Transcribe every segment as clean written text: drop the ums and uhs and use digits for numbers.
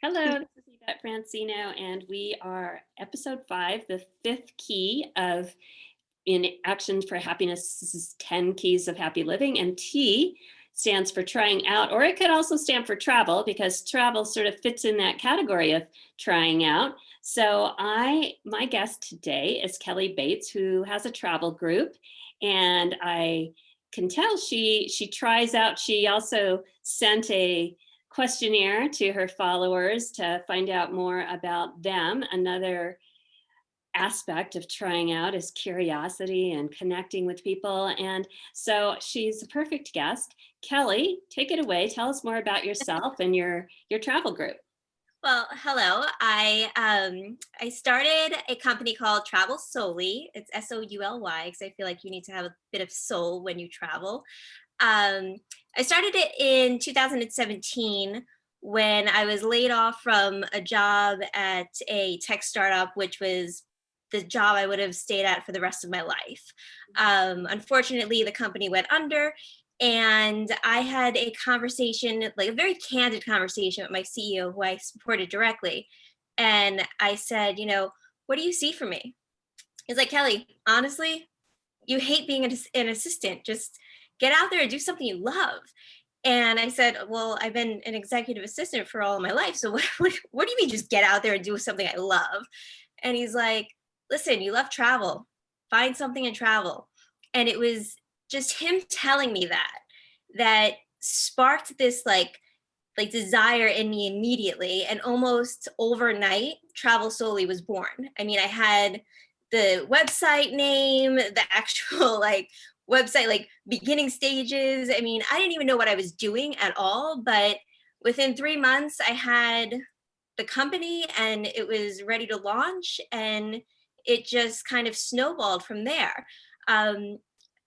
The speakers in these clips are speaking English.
Hello, this is Yvette Francino, and we are episode 5, the fifth key of In Action for Happiness. This is 10 Keys of Happy Living, and T stands for trying out, or it could also stand for travel because travel sort of fits in that category of trying out. So my guest today is Kelly Bates, who has a travel group, and I can tell she tries out. She also sent a questionnaire to her followers to find out more about them. Another aspect of trying out is curiosity and connecting with people. And so she's a perfect guest. Kelly, take it away. Tell us more about yourself and your travel group. Well, hello. I started a company called Travel Souly. It's Souly because I feel like you need to have a bit of soul when you travel. Um, I started it in 2017 when I was laid off from a job at a tech startup, which was the job I would have stayed at for the rest of my life. Unfortunately, the company went under, and I had a conversation, like a very candid conversation with my CEO, who I supported directly. And I said, what do you see for me? He's like, Kelly, honestly, you hate being an assistant. Just get out there and do something you love. And I said, well, I've been an executive assistant for all of my life. So what do you mean just get out there and do something I love? And he's like, listen, you love travel. Find something and travel. And it was just him telling me that sparked this like desire in me immediately, and almost overnight Travel Souly was born. I mean, I had the website name, the actual like website, like beginning stages. I mean, I didn't even know what I was doing at all, but within 3 months I had the company and it was ready to launch, and it just kind of snowballed from there. um,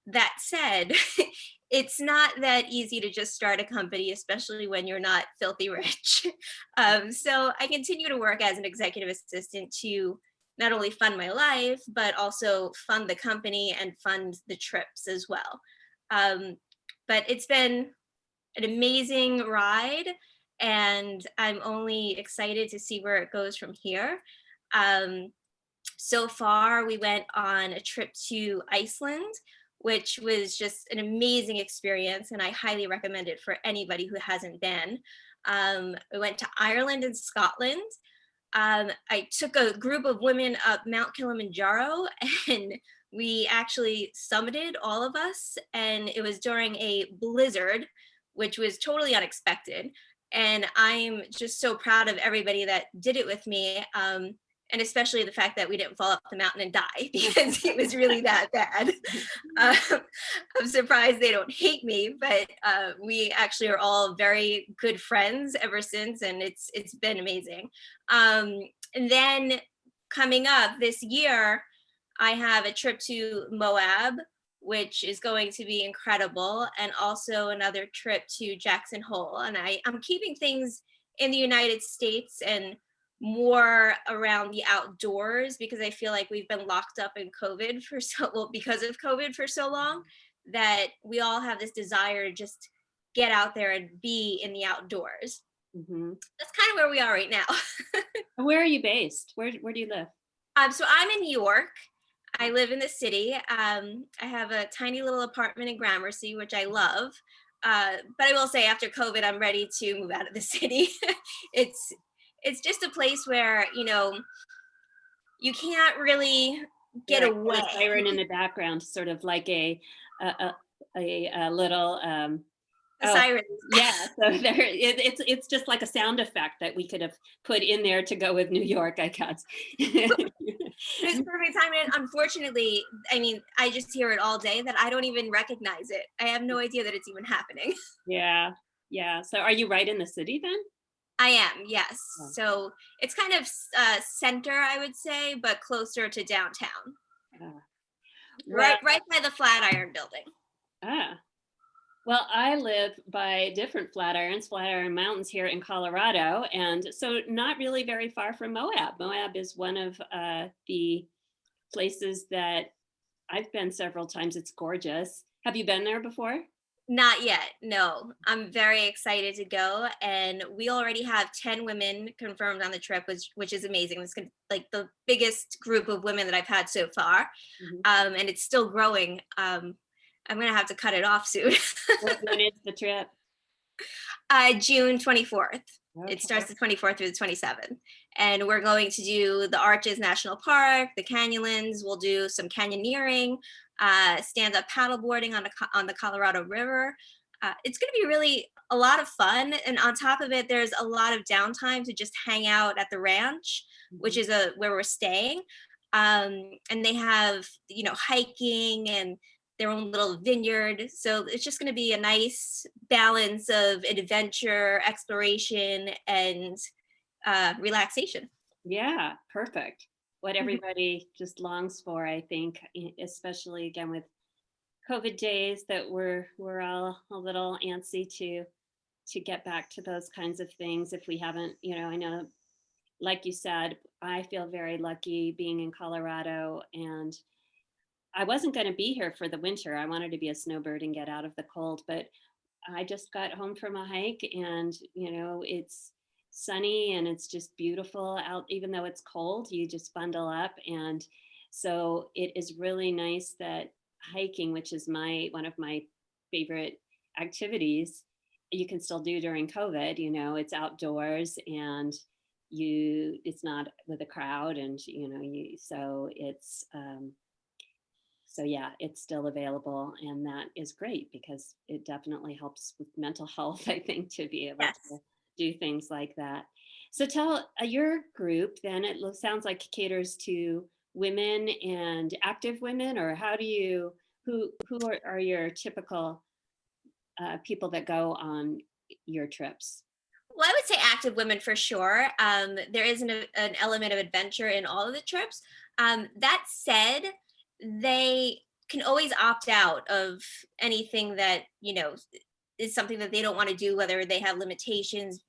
that said, it's not that easy to just start a company, especially when you're not filthy rich. So I continue to work as an executive assistant to not only fund my life, but also fund the company and fund the trips as well. Um, but it's been an amazing ride, and I'm only excited to see where it goes from here. Um, so far, we went on a trip to Iceland, which was just an amazing experience, and I highly recommend it for anybody who hasn't been. We went to Ireland and Scotland. I took a group of women up Mount Kilimanjaro, and we actually summited, all of us, and it was during a blizzard, which was totally unexpected. And I'm just so proud of everybody that did it with me. And especially the fact that we didn't fall up the mountain and die because it was really that bad. Uh, I'm surprised they don't hate me, but we actually are all very good friends ever since, and it's been amazing. Um, and then coming up this year, I have a trip to Moab, which is going to be incredible, and also another trip to Jackson Hole. And I'm keeping things in the United States and more around the outdoors, because I feel like we've been locked up in COVID for so well because of COVID for so long, that we all have this desire to just get out there and be in the outdoors. Mhm. That's kind of where we are right now. Where are you based? Where do you live? So I'm in New York. I live in the city. I have a tiny little apartment in Gramercy, which I love. But I will say, after COVID, I'm ready to move out of the city. it's it's just a place where you can't really Yeah, get I hear away. the siren in the background, sort of like a a, a little The oh sirens. yeah. So it's just like a sound effect that we could have put in there to go with New York, I guess. It's perfect timing. And unfortunately, I mean, I just hear it all day that I don't even recognize it. I have no idea that it's even happening. Yeah, yeah. So are you right in the city then? I am, yes. Oh, So it's kind of center, I would say, but closer to downtown, ah. Well, right by the Flatiron Building. ah. Well, I live by different Flatiron Mountains here in Colorado, and so not really very far from Moab. Moab is one of the places that I've been several times. It's gorgeous. Have you been there before? Not yet. No, I'm very excited to go, and we already have 10 women confirmed on the trip, which is amazing. It's like the biggest group of women that I've had so far, Mhm. and it's still growing. I'm gonna have to cut it off soon. When is the trip? June 24th. It Okay. starts the 24th through the 27th. And we're going to do the Arches National Park, the canyonlands. We'll do some canyoneering, stand up paddleboarding on the Colorado River. It's going to be really a lot of fun. And on top of it, there's a lot of downtime to just hang out at the ranch, which Mhm. is where we're staying. And they have, hiking and their own little vineyard. So it's just going to be a nice balance of adventure, exploration, and relaxation. Yeah, perfect. What everybody just longs for, I think, especially again with COVID days that we're all a little antsy to get back to those kinds of things if we haven't, I know like you said, I feel very lucky being in Colorado, and I wasn't going to be here for the winter. I wanted to be a snowbird and get out of the cold, but I just got home from a hike and, it's sunny and it's just beautiful out, even though it's cold, you just bundle up. And so it is really nice that hiking, which is one of my favorite activities, you can still do during COVID. It's outdoors and it's not with a crowd, and so yeah, it's still available, and that is great because it definitely helps with mental health, I think, to be able Yes. to do things like that. So tell your group then, sounds like caters to women and active women, or how do you, who are your typical people that go on your trips? Well, I would say active women for sure. There is an element of adventure in all of the trips. That said, they can always opt out of anything that, is something that they don't want to do, whether they have limitations,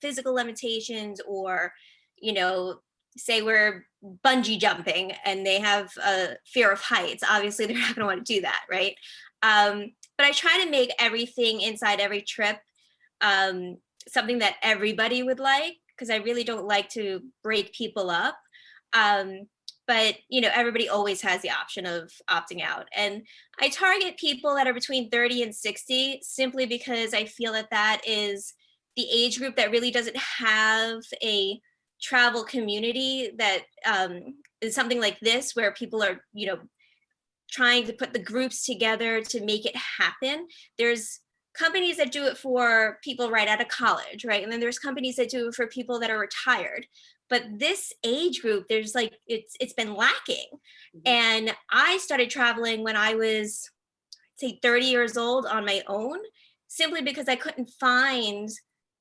physical limitations, or, you know, say we're bungee jumping and they have a fear of heights. Obviously, they're not going to want to do that, right? But I try to make everything inside every trip um, something that everybody would like, because I really don't like to break people up. Um, but everybody always has the option of opting out, and I target people that are between 30 and 60 simply because I feel that that is the age group that really doesn't have a travel community that is something like this where people are trying to put the groups together to make it happen. There's companies that do it for people right out of college, right? And then there's companies that do it for people that are retired. But this age group, there's like it's been lacking. Mhm. And I started traveling when I was say 30 years old on my own, simply because I couldn't find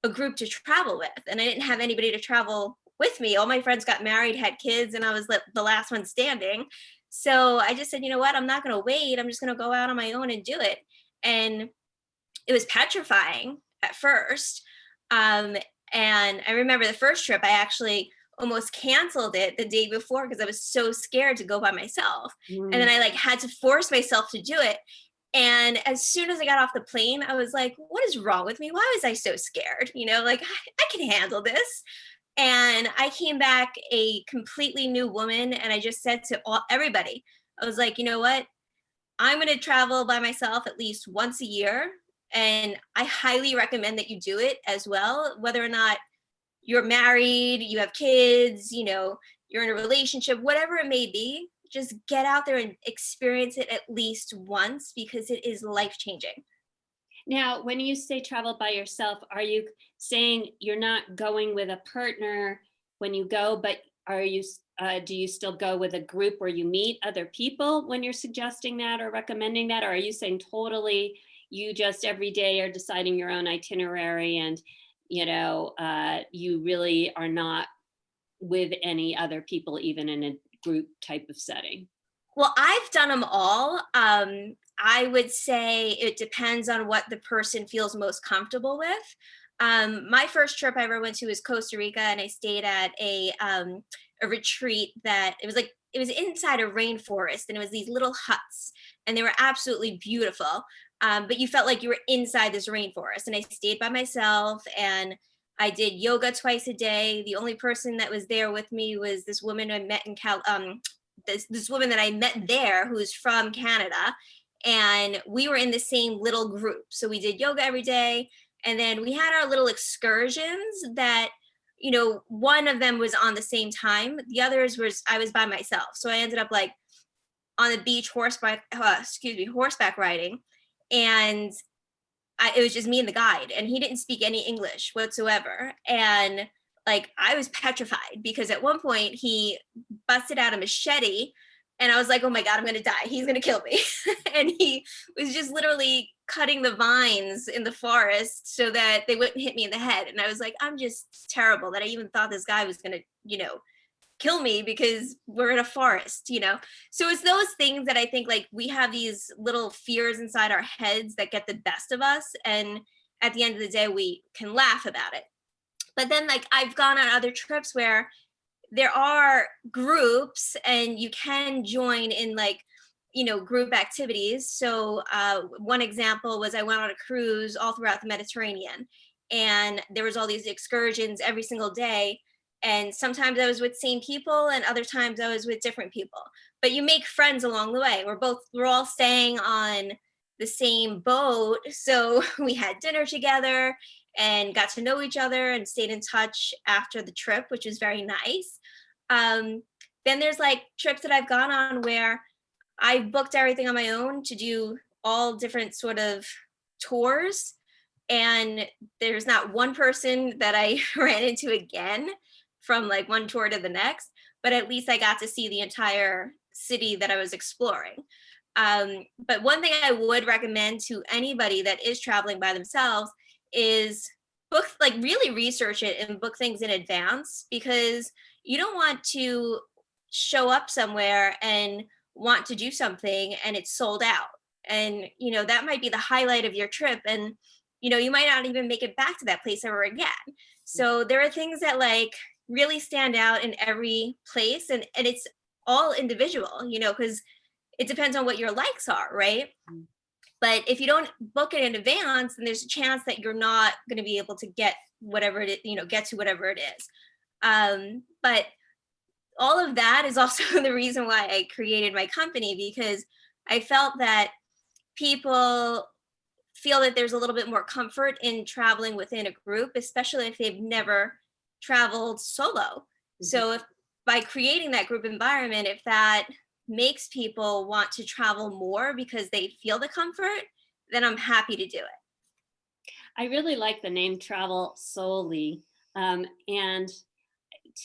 a group to travel with. And I didn't have anybody to travel with me. All my friends got married, had kids, and I was the last one standing. So I just said, you know what? I'm not going to wait. I'm just going to go out on my own and do it. And it was petrifying at first. Um, and I remember the first trip, I actually almost canceled it the day before because I was so scared to go by myself. And Mm. then I like had to force myself to do it. And as soon as I got off the plane, I was like, what is wrong with me? Why was I so scared? Like I can handle this. And I came back a completely new woman. And I just said to everybody, I was like, you know what? I'm going to travel by myself at least once a year. And I highly recommend that you do it as well, whether or not you're married, you have kids, you're in a relationship, whatever it may be. Just get out there and experience it at least once because it is life changing. Now, when you say travel by yourself, are you saying you're not going with a partner when you go, but do you still go with a group where you meet other people when you're suggesting that or recommending that? Or are you saying totally you just every day are deciding your own itinerary and, you really are not with any other people, even in a group type of setting? Well, I've done them all. I would say it depends on what the person feels most comfortable with. My first trip I ever went to was Costa Rica, and I stayed at a retreat that it was like it was inside a rainforest, and it was these little huts, and they were absolutely beautiful. But you felt like you were inside this rainforest. And I stayed by myself, and I did yoga twice a day. The only person that was there with me was this woman I met in this woman that I met there who's from Canada, and we were in the same little group. So we did yoga every day, and then we had our little excursions that, one of them was on the same time. The others was I was by myself. So I ended up like on the beach horseback riding, and it was just me and the guide, and he didn't speak any English whatsoever. And like I was petrified because at one point he busted out a machete, and I was like, oh my God, I'm gonna die. He's gonna kill me. And he was just literally cutting the vines in the forest so that they wouldn't hit me in the head. And I was like, I'm just terrible that I even thought this guy was gonna, kill me because we're in a forest. So it's those things that I think like we have these little fears inside our heads that get the best of us, and at the end of the day we can laugh about it. But then like I've gone on other trips where there are groups and you can join in like group activities. So one example was I went on a cruise all throughout the Mediterranean, and there was all these excursions every single day. And sometimes I was with same people, and other times I was with different people. But you make friends along the way. We're all staying on the same boat. So we had dinner together and got to know each other and stayed in touch after the trip, which was very nice. Then there's like trips that I've gone on where I booked everything on my own to do all different sort of tours. And there's not one person that I ran into again from like one tour to the next, but at least I got to see the entire city that I was exploring. But one thing I would recommend to anybody that is traveling by themselves is really research it and book things in advance, because you don't want to show up somewhere and want to do something and it's sold out. And, that might be the highlight of your trip. And, you might not even make it back to that place ever again. So there are things that like really stand out in every place, and it's all individual, because it depends on what your likes are, right? But if you don't book it in advance, then there's a chance that you're not going to be able to get whatever it is, get to whatever it is. But all of that is also the reason why I created my company, because I felt that people feel that there's a little bit more comfort in traveling within a group, especially if they've never traveled solo. Mm-hmm. So if by creating that group environment, if that makes people want to travel more because they feel the comfort, then I'm happy to do it. I really like the name Travel Souly. And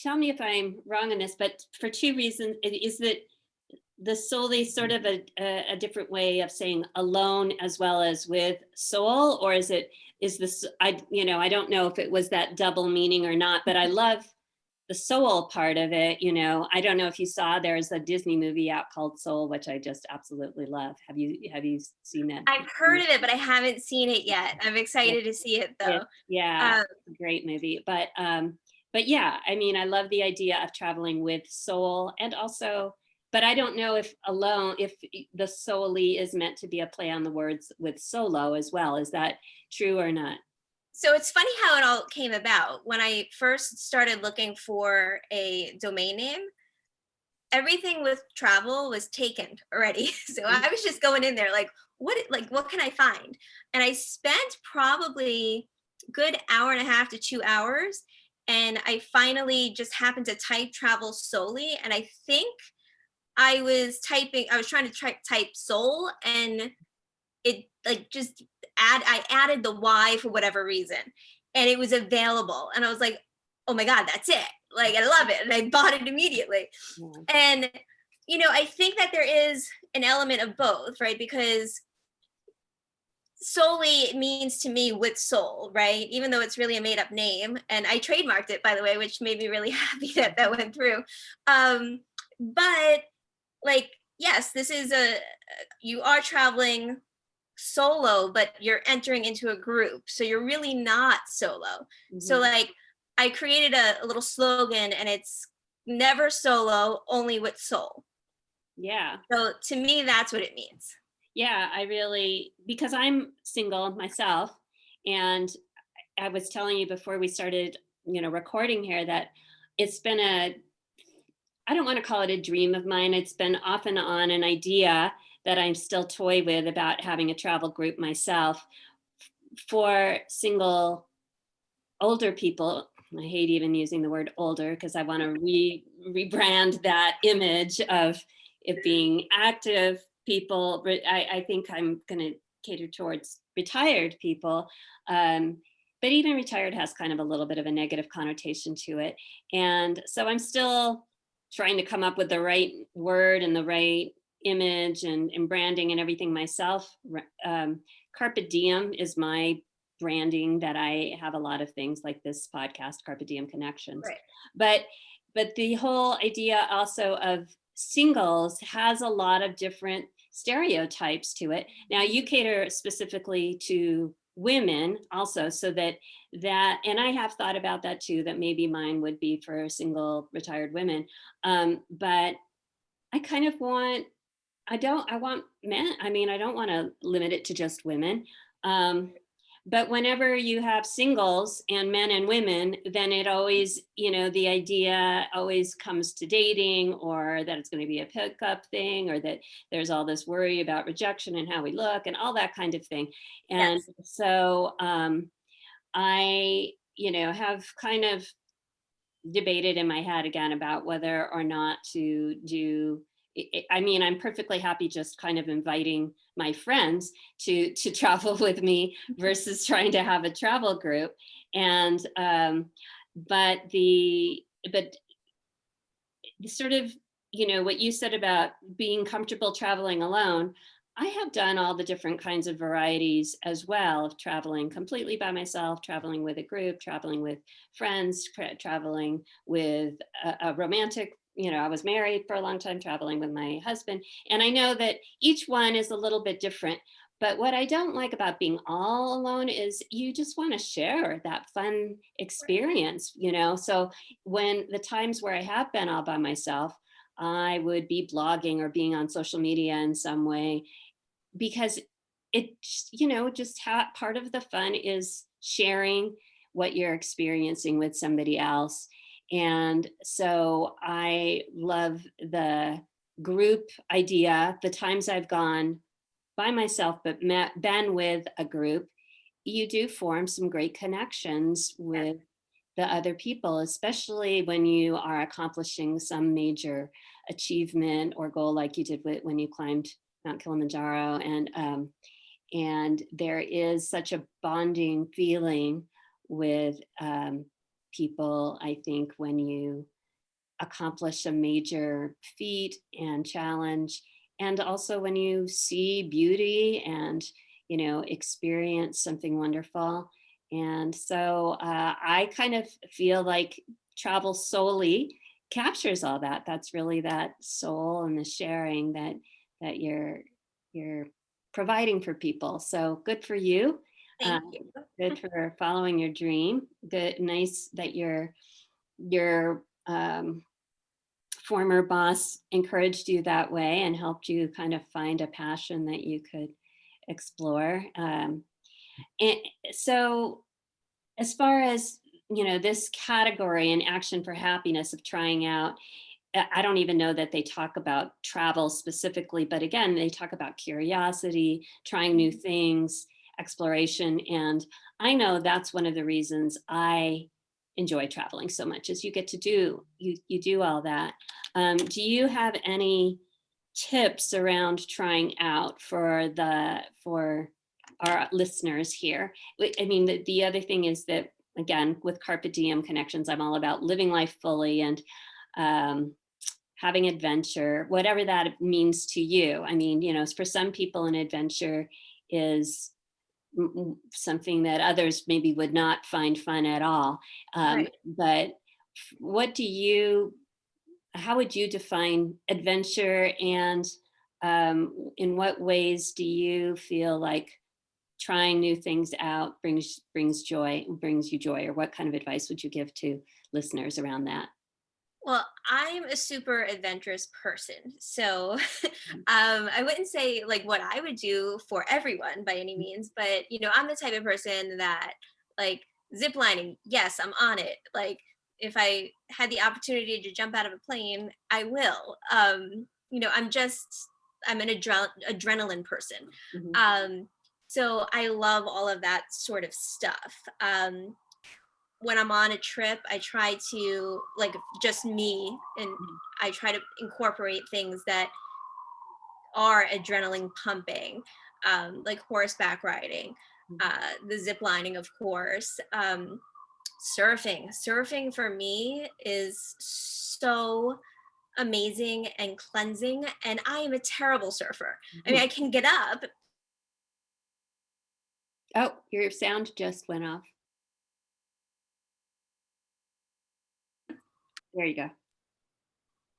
tell me if I'm wrong on this, but for two reasons. Is that the Souly sort of a different way of saying alone as well as with soul, or is this, I don't know if it was that double meaning or not, but I love the soul part of it. I don't know if you saw, there's a Disney movie out called Soul, which I just absolutely love. Have you seen that? I've heard of it, but I haven't seen it yet. I'm excited to see it though. Yeah, it's a great movie. But yeah, I mean, I love the idea of traveling with soul, and also, but I don't know if the solely is meant to be a play on the words with solo as well. Is that true or not? So it's funny how it all came about. When I first started looking for a domain name, everything with travel was taken already. So I was just going in there like, what can I find? And I spent probably a good hour and a half to 2 hours. And I finally just happened to type Travel Souly. And I think I was trying to type soul, and it like I added the Y for whatever reason, and it was available. And I was like, oh my God, that's it. Like, I love it. And I bought it immediately. Yeah. And, I think that there is an element of both, right? Because Souly means to me with soul, right? Even though it's really a made up name. And I trademarked it, by the way, which made me really happy that went through. But like, yes, this is you are traveling solo, but you're entering into a group. So you're really not solo. Mm-hmm. So like I created a little slogan, and it's, never solo, only with soul. Yeah. So to me, that's what it means. Yeah, I really, because I'm single myself, and I was telling you before we started, recording here, that it's been I don't want to call it a dream of mine. It's been off and on an idea that I'm still toy with about having a travel group myself for single older people. I hate even using the word older because I want to rebrand that image of it being active people. But I think I'm going to cater towards retired people. Um, but even retired has kind of a little bit of a negative connotation to it. And so I'm still trying to come up with the right word and the right image and branding and everything myself. Carpe diem is my branding, that I have a lot of things like this podcast, Carpe Diem Connections. Right. But the whole idea also of singles has a lot of different stereotypes to it. Now you cater specifically to women also, so that and I have thought about that too, that maybe mine would be for single retired women. But I kind of want, I want men. I mean, I don't want to limit it to just women. Um, but whenever you have singles and men and women, then it always, the idea always comes to dating, or that it's going to be a pickup thing, or that there's all this worry about rejection and how we look and all that kind of thing. And Yes. so I, have kind of debated in my head again about whether or not to do. I mean, I'm perfectly happy just kind of inviting my friends to travel with me versus trying to have a travel group. And but the sort of, what you said about being comfortable traveling alone, I have done all the different kinds of varieties as well, of traveling completely by myself, traveling with a group, traveling with friends, traveling with a romantic, I was married for a long time, traveling with my husband. And I know that each one is a little bit different. But what I don't like about being all alone is you just want to share that fun experience, So when the times where I have been all by myself, I would be blogging or being on social media in some way, because part of the fun is sharing what you're experiencing with somebody else. And so I love the group idea. The times I've gone by myself but been with a group, you do form some great connections Yes. with the other people, especially when you are accomplishing some major achievement or goal, like you did when you climbed Mount Kilimanjaro. And there is such a bonding feeling with people, I think, when you accomplish a major feat and challenge, and also when you see beauty and experience something wonderful. And so I kind of feel like Travel Souly captures all that. That's really that soul and the sharing that you're providing for people. So good for you. Thank um, you. Good for following your dream. Good, nice that your former boss encouraged you that way and helped you kind of find a passion that you could explore. And so, as far as this category and action for happiness of trying out, I don't even know that they talk about travel specifically, but again, they talk about curiosity, trying new things, exploration. And I know that's one of the reasons I enjoy traveling so much, is you get to you do all that. Do you have any tips around trying out for our listeners here? I mean, the other thing is that, again, with Carpe Diem Connections, I'm all about living life fully and um, having adventure, whatever that means to you. I mean, for some people, an adventure is something that others maybe would not find fun at all. Right. But what do you, how would you define adventure, and in what ways do you feel like trying new things out brings you joy, or what kind of advice would you give to listeners around that? Well, I'm a super adventurous person. So I wouldn't say like what I would do for everyone by any means, but I'm the type of person that like zip lining, yes, I'm on it. Like if I had the opportunity to jump out of a plane, I will. I'm an adrenaline person. Mhm. Um, so I love all of that sort of stuff. When I'm on a trip, I try to like just me, and Mhm. I try to incorporate things that are adrenaline pumping, like horseback riding, Mhm. the zip lining, of course. Surfing for me is so amazing and cleansing, and I am a terrible surfer. I mean, Mhm. I can get up. Oh, your sound just went off. There you go.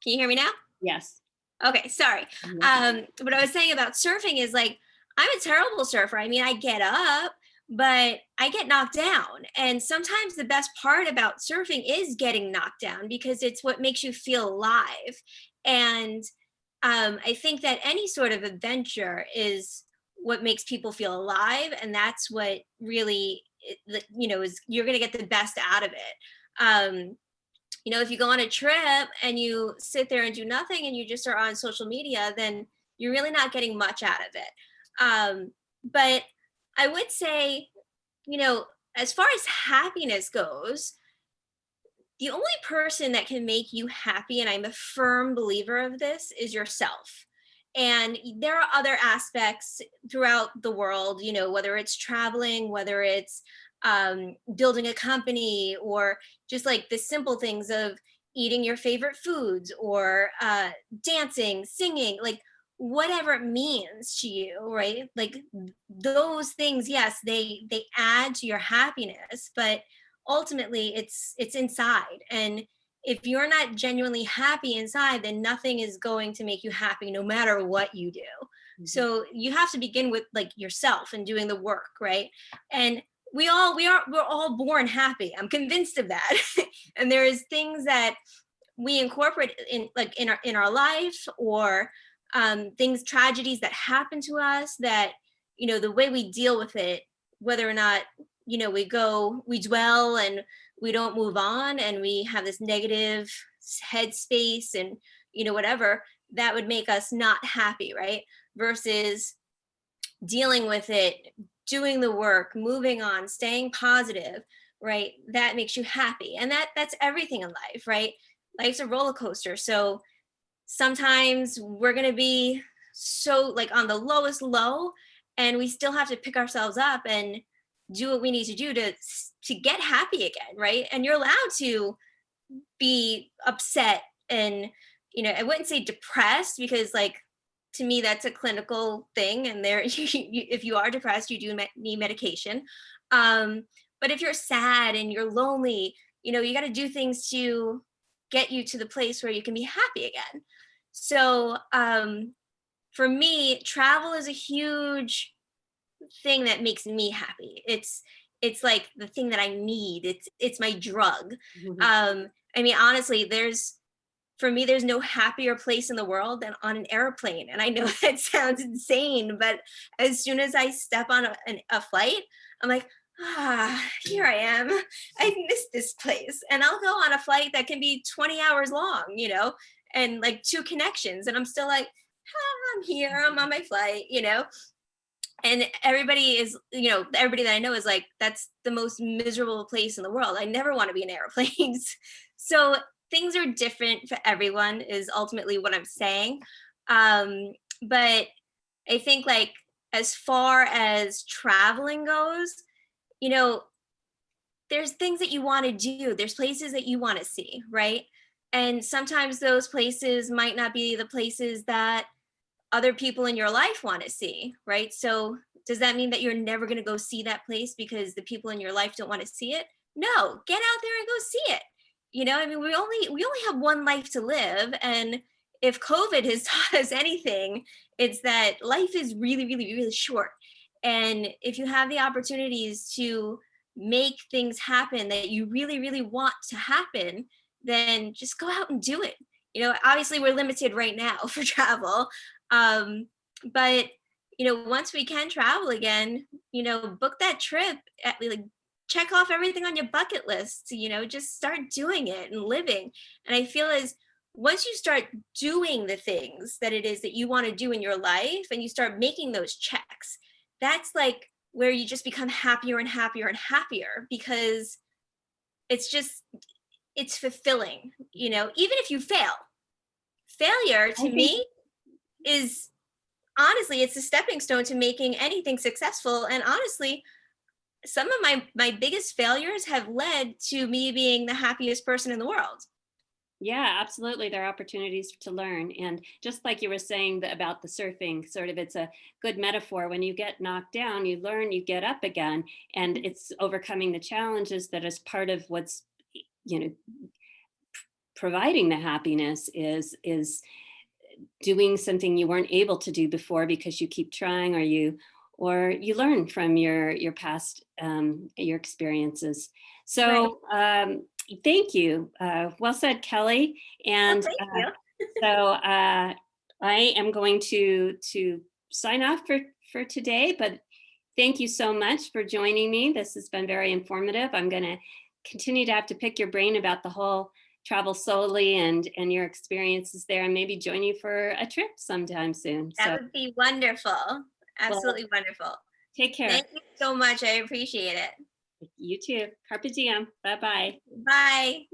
Can you hear me now? Yes. Okay, sorry. Mhm. What I was saying about surfing is like I'm a terrible surfer. I mean, I get up, but I get knocked down. And sometimes the best part about surfing is getting knocked down because it's what makes you feel alive. And I think that any sort of adventure is what makes people feel alive, and that's what really, is you're going to get the best out of it. If you go on a trip and you sit there and do nothing and you just are on social media, then you're really not getting much out of it. But I would say, you know, as far as happiness goes, the only person that can make you happy, and I'm a firm believer of this, is yourself. And there are other aspects throughout the world, whether it's traveling, whether it's building a company, or just like the simple things of eating your favorite foods, or dancing, singing, like whatever it means to you, right? Like those things, yes, they add to your happiness, but ultimately it's inside. And if you're not genuinely happy inside, then nothing is going to make you happy no matter what you do. Mhm. So you have to begin with like yourself and doing the work, right? And we're all born happy. I'm convinced of that. And there's things that we incorporate in like in our life, or things, tragedies that happen to us, that the way we deal with it, whether or not we dwell and we don't move on, and we have this negative headspace, and whatever that would make us not happy, right? Versus dealing with it, doing the work, moving on, staying positive, right? That makes you happy. And that's everything in life, right? Life's a roller coaster. So sometimes we're going to be so like on the lowest low, and we still have to pick ourselves up and do what we need to do to get happy again, right? And you're allowed to be upset, and I wouldn't say depressed, because like to me that's a clinical thing, and there if you are depressed, you do need medication. um but if you're sad and you're lonely, you got to do things to get you to the place where you can be happy again. So for me, travel is a huge thing that makes me happy. It's like the thing that I need. It's my drug. Mhm. I mean, honestly, for me, there's no happier place in the world than on an airplane. And I know that sounds insane, but as soon as I step on a flight, I'm like, here I am. I miss this place. And I'll go on a flight that can be 20 hours long, and like two connections. And I'm still like, I'm here, I'm on my flight. And everybody that I know is like, that's the most miserable place in the world. I never want to be in airplanes. So things are different for everyone, is ultimately what I'm saying. But I think like as far as traveling goes, you know there's things that you want to do, there's places that you want to see, right? And sometimes those places might not be the places that other people in your life want to see, right? So does that mean that you're never going to go see that place because the people in your life don't want to see it? No, get out there and go see it. I mean, we only have one life to live, and if COVID has taught us anything, it's that life is really, really, really short. And if you have the opportunities to make things happen that you really, really want to happen, then just go out and do it. Obviously we're limited right now for travel. Um, but once we can travel again, book that trip, like check off everything on your bucket list, just start doing it and living. And I feel as once you start doing the things that it is that you want to do in your life and you start making those checks, that's like where you just become happier and happier and happier, because it's just it's fulfilling. Even if you failure I to think, me is honestly, it's a stepping stone to making anything successful. And honestly, some of my biggest failures have led to me being the happiest person in the world. yeah, absolutely. There are opportunities to learn. And just like you were saying about the surfing, sort of, it's a good metaphor. When you get knocked down, you learn, you get up again. And it's overcoming the challenges that is part of what's, you know, providing the happiness is doing something you weren't able to do before because you keep trying, or you learn from your past your experiences. Right. So thank you. Well said, Kelly. Well, And thank you. I am going to sign off for today, but thank you so much for joining me. This has been very informative. I'm going to continue to have to pick your brain about the whole Travel Solely and your experiences there, and maybe join you for a trip sometime soon. That So, would be wonderful. well, Absolutely wonderful. take care. Thank you so much. I appreciate it. You too. Carpe diem. Bye bye. Bye.